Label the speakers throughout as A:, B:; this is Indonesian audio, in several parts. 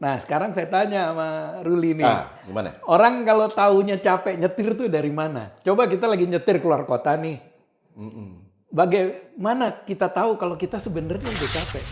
A: Nah, sekarang saya tanya sama Ruli nih.
B: Gimana?
A: Orang kalau taunya capek nyetir tuh dari mana? Coba kita lagi nyetir keluar kota nih. Bagaimana kita tahu kalau kita sebenarnya udah capek?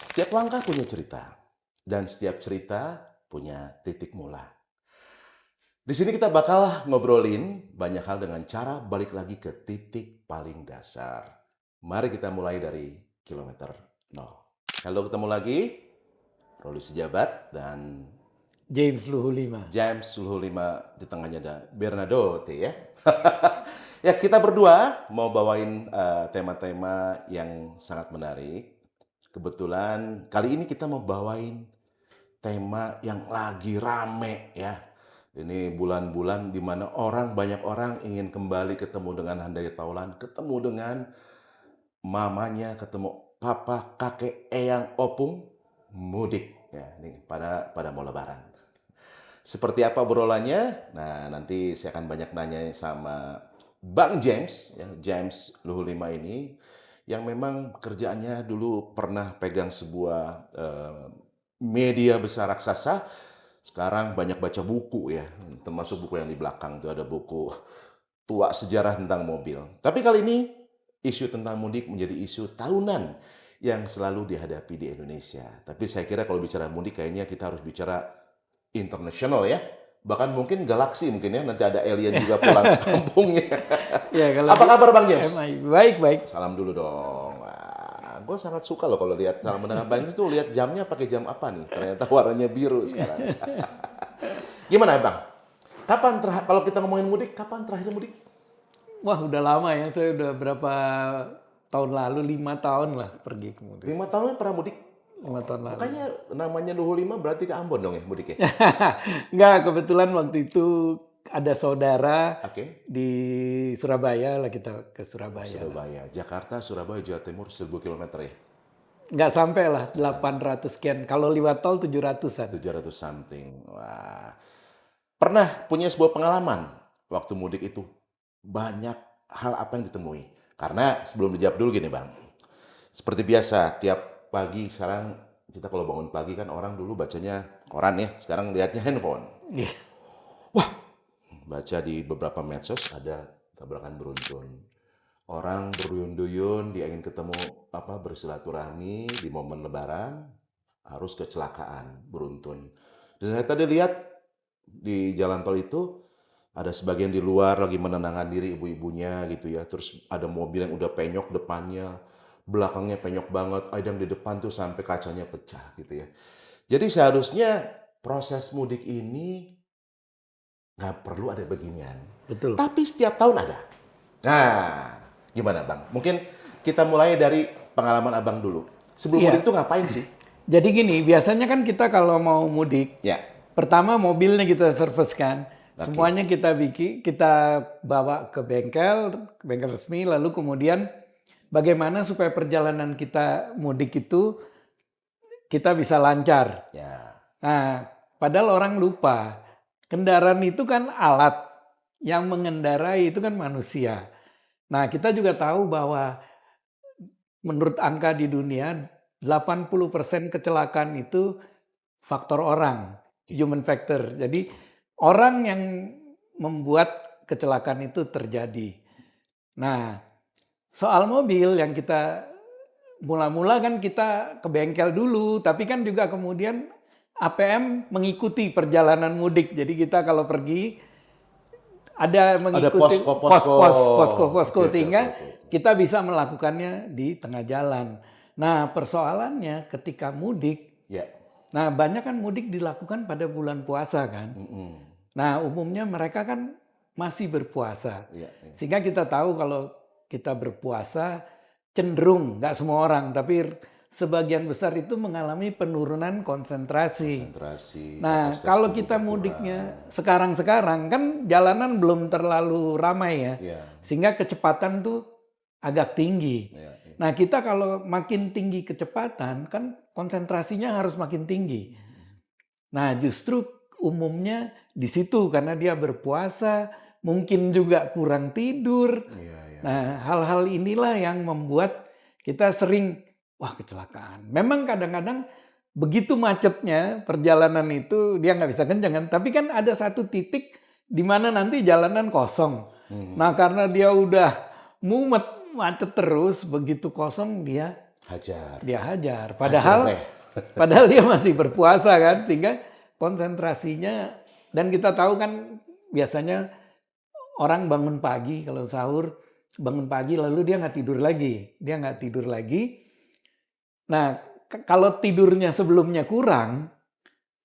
B: Setiap langkah punya cerita, dan setiap cerita punya titik mula. Di sini kita bakal ngobrolin banyak hal dengan cara balik lagi ke titik paling dasar. Mari kita mulai dari kilometer 0. Halo, ketemu lagi. Roli Sejabat dan
A: James Luhu 5.
B: James Luhu 5, di tengahnya ada Bernadotte ya. Ya, kita berdua mau bawain tema-tema yang sangat menarik. Kebetulan kali ini kita mau bawain tema yang lagi rame ya. Ini bulan-bulan di mana banyak orang ingin kembali ketemu dengan Handayani Taulan, ketemu dengan mamanya, ketemu papa, kakek, eyang, opung, mudik ya. Ini pada mau lebaran. Seperti apa obrolannya? Nah, nanti saya akan banyak nanya sama Bang James, ya, James Luhu 5 ini, yang memang kerjaannya dulu pernah pegang sebuah media besar raksasa. Sekarang banyak baca buku ya, termasuk buku yang di belakang itu ada buku tua sejarah tentang mobil. Tapi kali ini isu tentang mudik menjadi isu tahunan yang selalu dihadapi di Indonesia. Tapi saya kira kalau bicara mudik kayaknya kita harus bicara internasional ya. Bahkan mungkin galaksi mungkin ya, nanti ada alien juga pulang ke kampungnya.
A: Ya, kalau
B: Apa kabar Bang James?
A: Baik.
B: Salam dulu dong. Wah, gue sangat suka loh kalau lihat salam mendengar Bang James itu lihat jamnya pakai jam apa nih? Ternyata warnanya biru sekarang. Gimana Bang? Kalau kita ngomongin mudik, kapan terakhir mudik?
A: Wah, udah lama ya. Saya udah berapa tahun lalu, 5 tahun lah pergi ke mudik.
B: 5 tahun pernah mudik?
A: 5 tahun lalu.
B: Makanya namanya Luhu 5 berarti ke Ambon dong ya mudiknya?
A: Enggak, kebetulan waktu itu ada saudara
B: Oke.
A: di Surabaya lah, kita ke Surabaya.
B: Surabaya, Jakarta, Surabaya, Jawa Timur 1000 km ya?
A: Nggak sampai lah, 800 sekian. Kalau lewat tol 700-an.
B: 700 something. Wah. Pernah punya sebuah pengalaman waktu mudik itu? Banyak hal apa yang ditemui? Karena sebelum dijawab dulu gini Bang. Seperti biasa, tiap pagi sekarang kita kalau bangun pagi kan orang dulu bacanya koran ya. Sekarang lihatnya handphone.
A: Iya.
B: Wah, baca di beberapa medsos ada tabrakan beruntun. Orang berduyun-duyun, dia ingin ketemu bersilaturahmi di momen lebaran, harus kecelakaan beruntun. Dan saya tadi lihat di jalan tol itu ada sebagian di luar lagi menenangkan diri ibu-ibunya gitu ya. Terus ada mobil yang udah penyok depannya, belakangnya penyok banget, ada yang di depan tuh sampai kacanya pecah gitu ya. Jadi seharusnya proses mudik ini nggak perlu ada beginian.
A: Betul.
B: Tapi setiap tahun ada. Nah, gimana Bang? Mungkin kita mulai dari pengalaman Abang dulu. Sebelum mudik itu ngapain sih?
A: Jadi gini, biasanya kan kita kalau mau mudik,
B: Ya.
A: pertama mobilnya kita servis kan. Semuanya kita bawa ke bengkel resmi, lalu kemudian bagaimana supaya perjalanan kita mudik itu kita bisa lancar.
B: Ya.
A: Nah, padahal orang lupa, kendaraan itu kan alat, yang mengendarai itu kan manusia. Nah, kita juga tahu bahwa menurut angka di dunia, 80% kecelakaan itu faktor orang, human factor. Jadi orang yang membuat kecelakaan itu terjadi. Nah, soal mobil yang kita mula-mula kan kita ke bengkel dulu, tapi kan juga kemudian APM mengikuti perjalanan mudik. Jadi kita kalau pergi ada mengikuti posko sehingga kita bisa melakukannya di tengah jalan. Nah, persoalannya ketika mudik, nah banyak kan mudik dilakukan pada bulan puasa kan. Nah, umumnya mereka kan masih berpuasa. Sehingga kita tahu kalau kita berpuasa cenderung, nggak semua orang, tapi sebagian besar itu mengalami penurunan konsentrasi.
B: Konsentrasi,
A: Nah,
B: kapasitas
A: kalau
B: tubuh
A: kita
B: berkurang.
A: mudiknya sekarang-sekarang kan jalanan belum terlalu ramai ya.
B: Iya,
A: Sehingga kecepatan tuh agak tinggi.
B: iya, iya.
A: Nah, kita kalau makin tinggi kecepatan kan konsentrasinya harus makin tinggi. Nah, justru umumnya di situ karena dia berpuasa, mungkin juga kurang tidur.
B: Iya, iya.
A: Nah, hal-hal inilah yang membuat kita sering, wah kecelakaan. Memang kadang-kadang begitu macetnya perjalanan itu dia nggak bisa kencang kan. Tapi kan ada satu titik di mana nanti jalanan kosong. Nah, karena dia udah mumet macet terus, begitu kosong dia
B: Hajar.
A: hajar.
B: Hajar deh.
A: Padahal dia masih berpuasa kan, sehingga konsentrasinya, dan kita tahu kan biasanya orang bangun pagi kalau sahur, bangun pagi lalu dia nggak tidur lagi. Nah, kalau tidurnya sebelumnya kurang,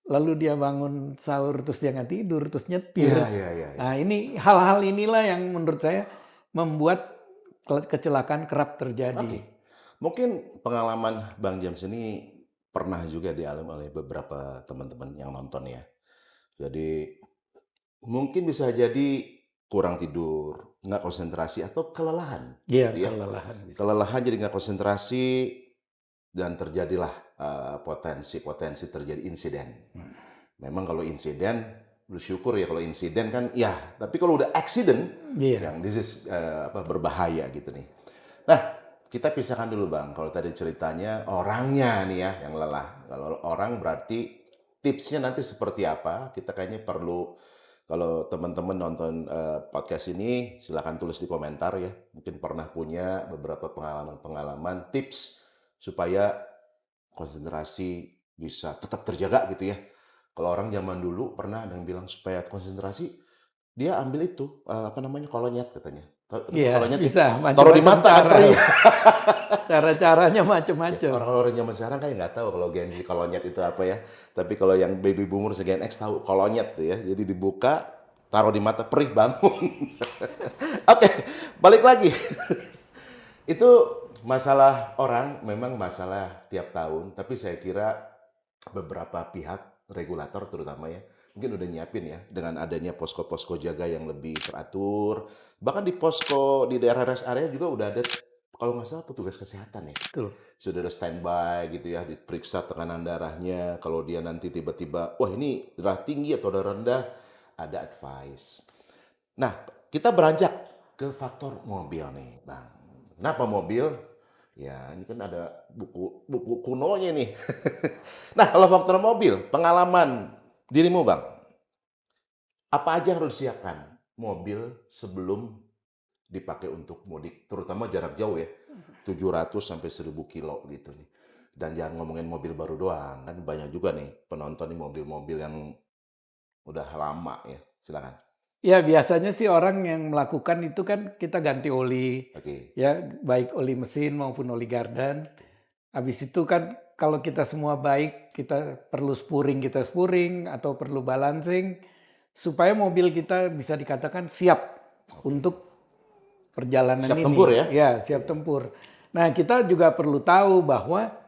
A: lalu dia bangun sahur terus dia nggak tidur, terus nyetir.
B: Iya, iya, iya.
A: Nah, ini hal-hal inilah yang menurut saya membuat kecelakaan kerap terjadi.
B: Oke. Mungkin pengalaman Bang James ini pernah juga dialami oleh beberapa teman-teman yang nonton ya. Jadi mungkin bisa jadi kurang tidur, nggak konsentrasi, atau kelelahan.
A: Iya,
B: Gitu ya.
A: kelelahan.
B: Kelelahan jadi nggak konsentrasi dan terjadilah potensi terjadi insiden. Memang kalau insiden bersyukur ya, kalau insiden kan ya, tapi kalau udah accident
A: Iya.
B: yang this is berbahaya gitu nih. Nah, kita pisahkan dulu Bang. Kalau tadi ceritanya orangnya nih ya yang lelah. Kalau orang berarti tipsnya nanti seperti apa? Kita kayaknya perlu, kalau teman-teman nonton podcast ini silakan tulis di komentar ya. Mungkin pernah punya beberapa pengalaman-pengalaman tips supaya konsentrasi bisa tetap terjaga gitu ya. Kalau orang zaman dulu pernah ada yang bilang supaya konsentrasi, dia ambil itu kolonyet katanya.
A: Iya,
B: Kolonyet
A: bisa
B: taruh di
A: macam-macam
B: mata kan,
A: cara.
B: perih.
A: Cara-caranya macam-macam.
B: Orang-orang zaman sekarang kayak nggak tahu kalau Gen Z kolonyet itu apa ya. Tapi kalau yang baby boomer Gen X tahu kolonyet tuh ya. Jadi dibuka, taruh di mata, perih, bangun. Oke, balik lagi. Itu masalah orang, memang masalah tiap tahun. Tapi saya kira beberapa pihak regulator terutama ya, mungkin udah nyiapin ya dengan adanya posko-posko jaga yang lebih teratur. Bahkan di posko di daerah rest area juga udah ada, kalau nggak salah, petugas kesehatan ya.
A: Betul.
B: Sudah ada standby gitu ya, diperiksa tekanan darahnya. Kalau dia nanti tiba-tiba, wah ini darah tinggi atau darah rendah, ada advice. Nah, kita beranjak ke faktor mobil nih, Bang. Kenapa mobil? Ya, ini kan ada buku kunonya nih. Nah, kalau faktor mobil, pengalaman dirimu, Bang, apa aja yang harus disiapkan mobil sebelum dipakai untuk mudik, terutama jarak jauh ya, 700 sampai 1000 kilo gitu nih. Dan jangan ngomongin mobil baru doang, kan banyak juga nih penonton nih mobil-mobil yang udah lama ya. Silakan.
A: Ya, biasanya sih orang yang melakukan itu kan kita ganti oli.
B: Oke.
A: Ya, baik oli mesin maupun oli gardan. Habis itu kan kalau kita semua baik, kita perlu kita spuring atau perlu balancing supaya mobil kita bisa dikatakan siap untuk perjalanan
B: Siap
A: ini.
B: tempur ya?
A: Ya, siap tempur. Nah, kita juga perlu tahu bahwa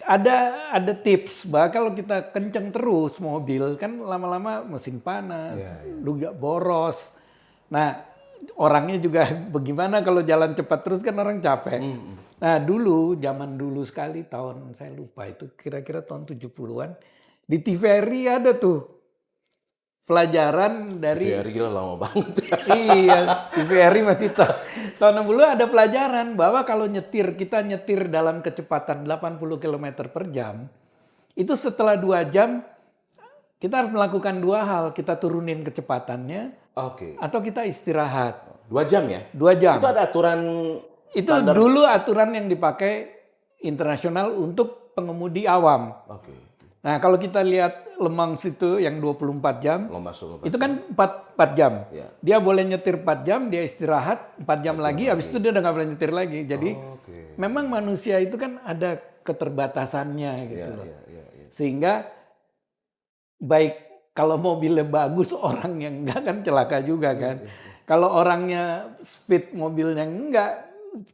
A: ada tips bahwa kalau kita kenceng terus mobil kan lama-lama mesin panas, juga boros. Nah, orangnya juga bagaimana kalau jalan cepat terus kan orang capek. Nah, zaman dulu sekali, tahun saya lupa itu kira-kira tahun 70-an, di TVRI ada tuh pelajaran dari
B: TVRI gila lama banget.
A: iya, TVRI masih tahun 60 ada pelajaran bahwa kalau kita nyetir dalam kecepatan 80 km per jam, itu setelah 2 jam kita harus melakukan 2 hal, kita turunin kecepatannya
B: Oke.
A: atau kita istirahat.
B: 2 jam ya?
A: 2 jam.
B: Itu ada aturan
A: Itu
B: standar.
A: dulu aturan yang dipakai internasional untuk pengemudi awam.
B: Oke.
A: Nah, kalau kita lihat Le Mans itu yang 24 jam,
B: Lomba solo.
A: itu kan 4 jam.
B: Ya.
A: Dia boleh nyetir 4 jam, dia istirahat 4 jam lagi, habis itu dia udah nggak boleh nyetir lagi. Jadi
B: Oke.
A: memang manusia itu kan ada keterbatasannya gitu loh.
B: Iya.
A: Sehingga baik kalau mobilnya bagus, orang yang enggak kan celaka juga kan. Kalau orangnya speed mobilnya enggak,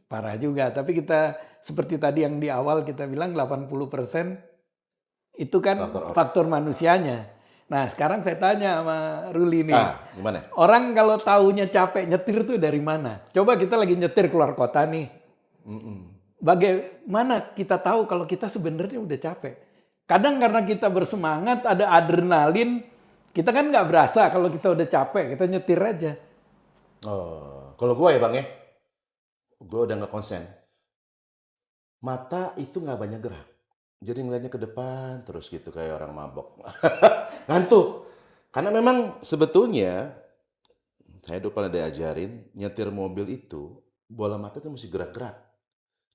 A: parah juga. Tapi kita seperti tadi yang di awal kita bilang 80% itu kan
B: Faktor orang.
A: faktor manusianya. Nah sekarang saya tanya sama Ruli nih,
B: Gimana?
A: orang kalau taunya capek nyetir tuh dari mana? Coba kita lagi nyetir keluar kota nih. Bagaimana kita tahu kalau kita sebenarnya udah capek? Kadang karena kita bersemangat, ada adrenalin, kita kan nggak berasa kalau kita udah capek, kita nyetir aja.
B: Oh, kalau gue ya Bang ya, gue udah nggak konsen. Mata itu nggak banyak gerak. Jadi ngeliatnya ke depan terus gitu kayak orang mabok. Ngantuk. Karena memang sebetulnya, saya dulu pernah diajarin, nyetir mobil itu, bola mata itu mesti gerak-gerak.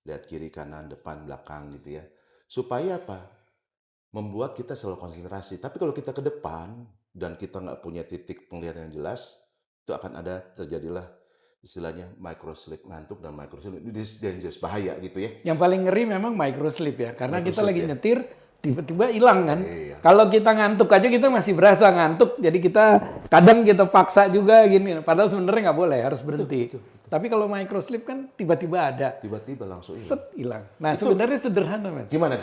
B: Lihat kiri, kanan, depan, belakang gitu ya. Supaya apa? Membuat kita selalu konsentrasi. Tapi kalau kita ke depan, dan kita nggak punya titik penglihatan yang jelas, itu akan ada, terjadilah istilahnya microslip, ngantuk dan microslip. This dangerous, bahaya gitu ya.
A: Yang paling ngeri memang microslip ya, karena kita
B: Microslip
A: lagi
B: ya.
A: nyetir, tiba-tiba hilang kan.
B: Iya.
A: Kalau kita ngantuk aja kita masih berasa ngantuk, jadi kita kadang kita paksa juga gini. Padahal sebenarnya nggak boleh, harus berhenti. Tapi kalau microslip kan tiba-tiba ada,
B: Tiba-tiba langsung hilang.
A: set hilang. Nah sebenarnya sederhana men.
B: Gimana?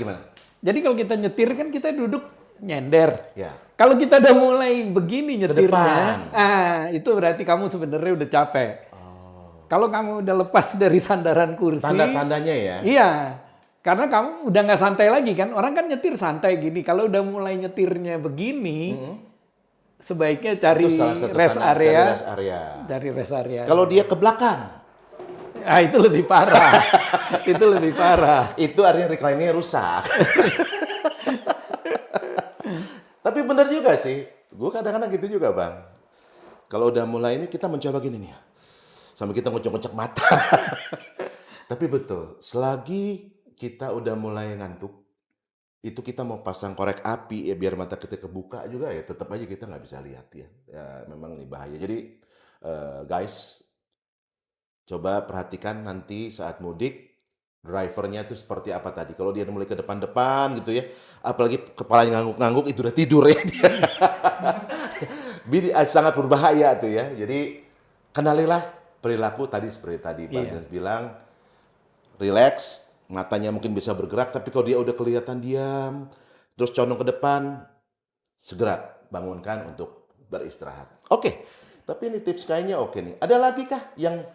A: Jadi kalau kita nyetir kan kita duduk nyender.
B: Ya.
A: Kalau kita udah mulai begini
B: depan.
A: nyetirnya, itu berarti kamu sebenarnya udah capek. Kalau kamu udah lepas dari sandaran kursi,
B: Tanda-tandanya ya.
A: iya, karena kamu udah nggak santai lagi kan. Orang kan nyetir santai gini. Kalau udah mulai nyetirnya begini, sebaiknya cari
B: Itu salah satu
A: rest
B: tanda,
A: area.
B: cari rest area.
A: Cari rest area.
B: Kalau dia ke belakang,
A: Ah, itu lebih parah. Itu lebih parah.
B: itu artinya reclining-nya rusak. Tapi benar juga sih. Gue kadang-kadang gitu juga, Bang. Kalau udah mulai ini kita mencoba gini nih. Sampai kita ngocok-ngocok mata. Tapi betul, selagi kita udah mulai ngantuk, itu kita mau pasang korek api ya biar mata kita kebuka juga ya tetap aja kita nggak bisa lihat ya. Ya memang ini bahaya. Jadi guys, coba perhatikan nanti saat mudik drivernya itu seperti apa tadi. Kalau dia mulai ke depan-depan gitu ya, apalagi kepalanya ngangguk-ngangguk itu udah tidur ya dia. Sangat berbahaya tuh ya. Jadi kenalilah perilaku tadi seperti tadi Pak Jens bilang, relax, matanya mungkin bisa bergerak, tapi kalau dia udah kelihatan diam, terus condong ke depan, segera bangunkan untuk beristirahat. Oke, tapi ini tips kayaknya oke nih. Ada lagi kah yang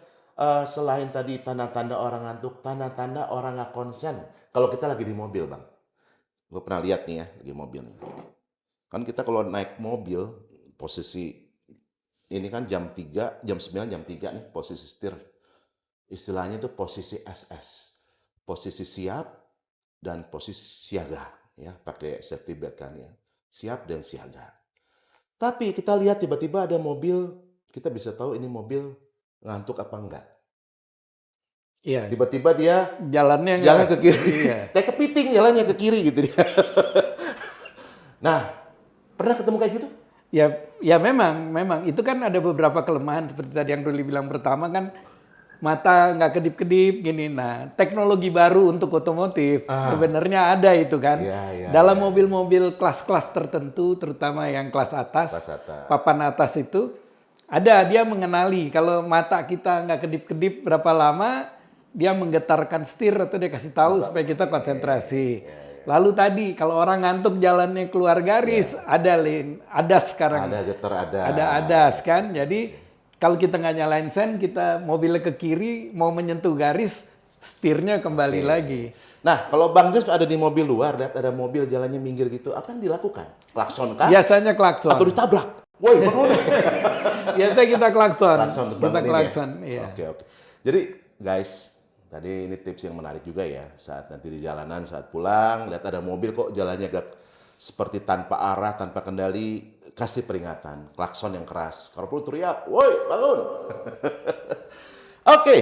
B: selain tadi tanda-tanda orang ngantuk, tanda-tanda orang nggak konsen? Kalau kita lagi di mobil, Bang. Gue pernah lihat nih ya, lagi mobil nih. Kan kita kalau naik mobil, posisi ini kan jam 3, jam 9, jam 3 nih posisi setir. Istilahnya itu posisi SS. Posisi siap dan posisi siaga. Ya, pakai safety belt kan ya. Siap dan siaga. Tapi kita lihat tiba-tiba ada mobil, kita bisa tahu ini mobil ngantuk apa enggak.
A: Iya.
B: Tiba-tiba dia
A: Jalannya
B: jalan ke kiri.
A: Iya.
B: Kayak kepiting jalannya ke kiri gitu dia. Nah, pernah ketemu kayak gitu?
A: Ya memang itu kan ada beberapa kelemahan seperti tadi yang Ruli bilang pertama kan mata nggak kedip-kedip gini. Nah teknologi baru untuk otomotif sebenarnya ada itu kan dalam mobil-mobil kelas-kelas tertentu terutama yang kelas atas, papan atas itu ada dia mengenali kalau mata kita nggak kedip-kedip berapa lama dia menggetarkan setir atau dia kasih tahu supaya kita konsentrasi. Lalu tadi kalau orang ngantuk jalannya keluar garis, ada sekarang.
B: Ada getar,
A: Ada adas kan. Jadi kalau kita nggak nyalain sen, kita mobilnya ke kiri mau menyentuh garis, setirnya kembali lagi.
B: Nah, kalau Bang Jens ada di mobil luar, lihat ada mobil jalannya minggir gitu, apa yang dilakukan? Klakson kah?
A: Biasanya klakson.
B: Atau ditabrak? Woi, bangun.
A: Biasanya kita klakson.
B: Klakson untuk
A: Kita
B: bangunin
A: klakson.
B: ya?
A: Iya.
B: Oke. Jadi, guys, tadi ini tips yang menarik juga ya. Saat nanti di jalanan, saat pulang, lihat ada mobil kok jalannya agak seperti tanpa arah, tanpa kendali, kasih peringatan. Klakson yang keras. Kalau perlu teriak, woi, bangun. Oke.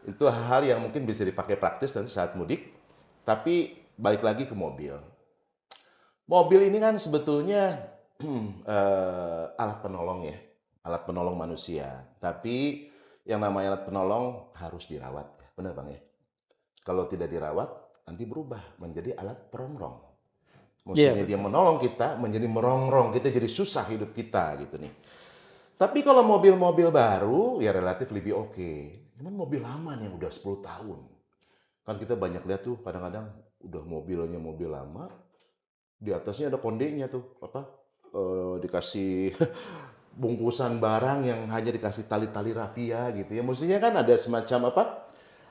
B: Itu hal-hal yang mungkin bisa dipakai praktis nanti saat mudik. Tapi balik lagi ke mobil. Mobil ini kan sebetulnya alat penolong ya. Alat penolong manusia. Tapi yang namanya alat penolong harus dirawat. Benar Bang ya? Kalau tidak dirawat, nanti berubah menjadi alat perongrong. Maksudnya dia menolong kita, menjadi merongrong. Kita jadi susah hidup kita gitu nih. Tapi kalau mobil-mobil baru, ya relatif lebih oke. Cuman mobil lama nih yang udah 10 tahun. Kan kita banyak lihat tuh kadang-kadang udah mobilnya mobil lama, di atasnya ada kondenya tuh, dikasih bungkusan barang yang hanya dikasih tali-tali rafia gitu ya. Mestinya kan ada semacam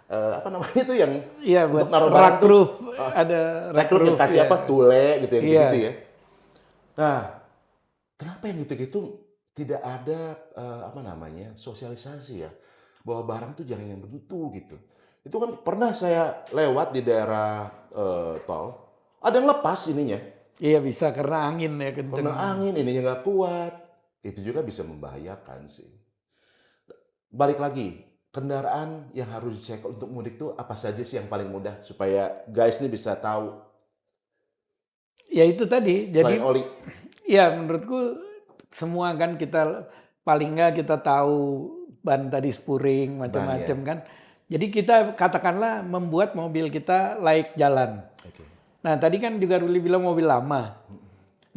B: apa namanya itu yang
A: Iya, buat
B: untuk naruh barang
A: rak
B: tuh,
A: roof,
B: ah,
A: ada rak
B: rekrut yang
A: roof
B: kasih
A: ya.
B: tule gitu yang
A: Iya.
B: gitu ya. Nah, kenapa yang gitu-gitu tidak ada apa namanya sosialisasi ya bahwa barang tuh jangan yang begitu gitu. Itu kan pernah saya lewat di daerah tol, ada yang lepas ininya,
A: Iya bisa karena angin ya kenceng.
B: karena angin ininya nggak kuat. Itu juga bisa membahayakan sih. Balik lagi, kendaraan yang harus dicek untuk mudik tuh apa saja sih yang paling mudah supaya guys ini bisa tahu
A: Ya itu tadi,
B: selain
A: jadi
B: oli.
A: ya menurutku semua kan kita paling nggak kita tahu ban tadi spuring
B: Ban ya.
A: macam-macam kan. Jadi kita katakanlah membuat mobil kita layak jalan.
B: Oke.
A: Nah tadi kan juga Ruli bilang mobil lama.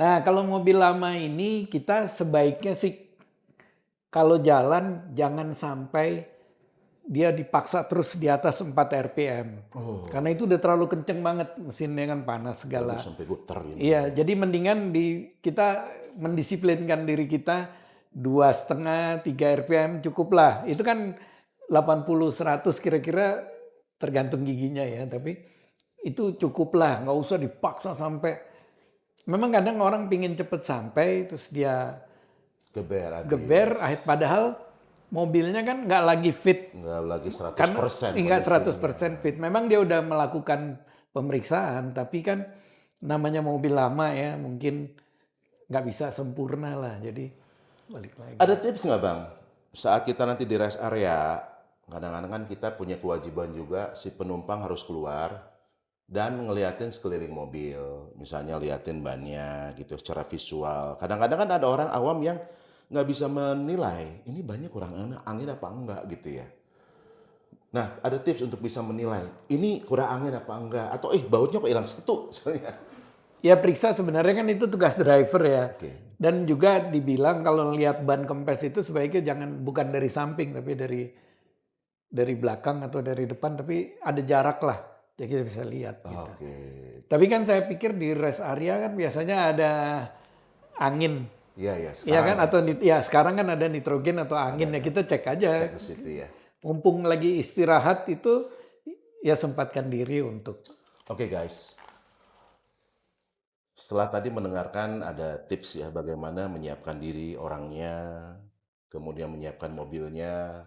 A: Nah kalau mobil lama ini kita sebaiknya sih kalau jalan jangan sampai dia dipaksa terus di atas 4 RPM.
B: Oh,
A: Karena itu udah terlalu kenceng banget mesinnya kan panas segala.
B: bagus sampai getar ini.
A: Iya, jadi mendingan kita mendisiplinkan diri kita 2,5 3 RPM cukup lah. Itu kan 80 100 kira-kira tergantung giginya ya, tapi itu cukup lah, nggak usah dipaksa sampai. Memang kadang orang pingin cepet sampai terus dia
B: Geber habis.
A: geber, padahal mobilnya kan nggak lagi fit.
B: Nggak lagi 100%
A: Karena enggak
B: kondisinya.
A: 100% fit. Memang dia udah melakukan pemeriksaan, tapi kan namanya mobil lama ya, mungkin nggak bisa sempurna lah. Jadi balik lagi.
B: Ada tips nggak Bang? Saat kita nanti di rest area, kadang-kadang kan kita punya kewajiban juga si penumpang harus keluar dan ngeliatin sekeliling mobil. Misalnya liatin bannya gitu secara visual. Kadang-kadang kan ada orang awam yang nggak bisa menilai ini bannya kurang angin apa enggak gitu ya. Nah, ada tips untuk bisa menilai ini kurang angin apa enggak atau bautnya kok hilang satu misalnya.
A: Ya periksa sebenarnya kan itu tugas driver ya.
B: Oke.
A: Dan juga dibilang kalau lihat ban kempes itu sebaiknya jangan bukan dari samping tapi dari belakang atau dari depan tapi ada jarak lah. Jadi kita bisa lihat gitu.
B: Oke.
A: Tapi kan saya pikir di rest area kan biasanya ada angin.
B: Iya
A: Iya
B: sekarang
A: kan atau ya sekarang kan ada nitrogen atau angin ya kita cek aja.
B: cek di situ ya.
A: Mumpung lagi istirahat itu ya sempatkan diri untuk.
B: Oke guys. Setelah tadi mendengarkan ada tips ya bagaimana menyiapkan diri orangnya, kemudian menyiapkan mobilnya.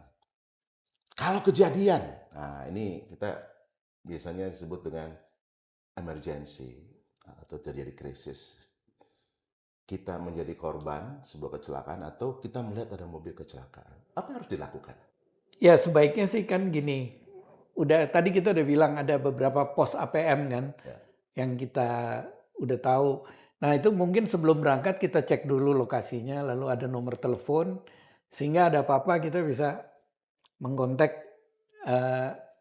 B: Kalau kejadian, nah ini kita biasanya disebut dengan emergency atau terjadi krisis. Kita menjadi korban sebuah kecelakaan atau kita melihat ada mobil kecelakaan. Apa yang harus dilakukan?
A: Ya sebaiknya sih kan gini. Tadi kita udah bilang ada beberapa pos APM kan
B: Ya.
A: yang kita udah tahu. Nah itu mungkin sebelum berangkat kita cek dulu lokasinya, lalu ada nomor telepon sehingga ada apa-apa kita bisa mengkontak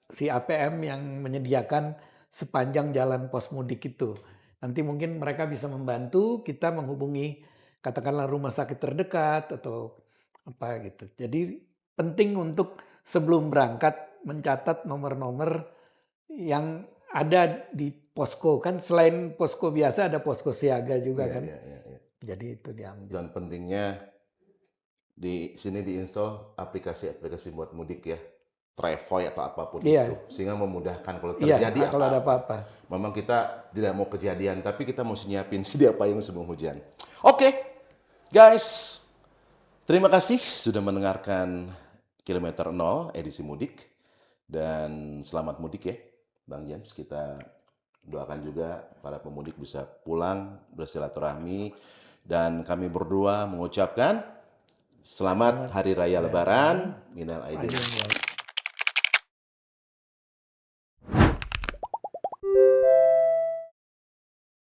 A: si APM yang menyediakan sepanjang jalan pos mudik itu. Nanti mungkin mereka bisa membantu kita menghubungi katakanlah rumah sakit terdekat atau apa gitu. Jadi penting untuk sebelum berangkat mencatat nomor-nomor yang ada di posko kan selain posko biasa ada posko siaga juga kan.
B: Ya.
A: Jadi itu diambil.
B: Dan pentingnya di sini diinstal aplikasi-aplikasi buat mudik ya. Trevoy atau apapun
A: Iya.
B: itu sehingga memudahkan kalau
A: Iya,
B: terjadi
A: kalau ada
B: apa-apa.
A: apa-apa.
B: Memang kita tidak mau kejadian tapi kita mesti nyiapin sedia payung sebelum hujan. Oke, guys. Terima kasih sudah mendengarkan Kilometer 0 edisi mudik dan selamat mudik ya, Bang James. Kita doakan juga para pemudik bisa pulang bersilaturahmi dan kami berdua mengucapkan selamat Hari Raya Lebaran. Minal aidin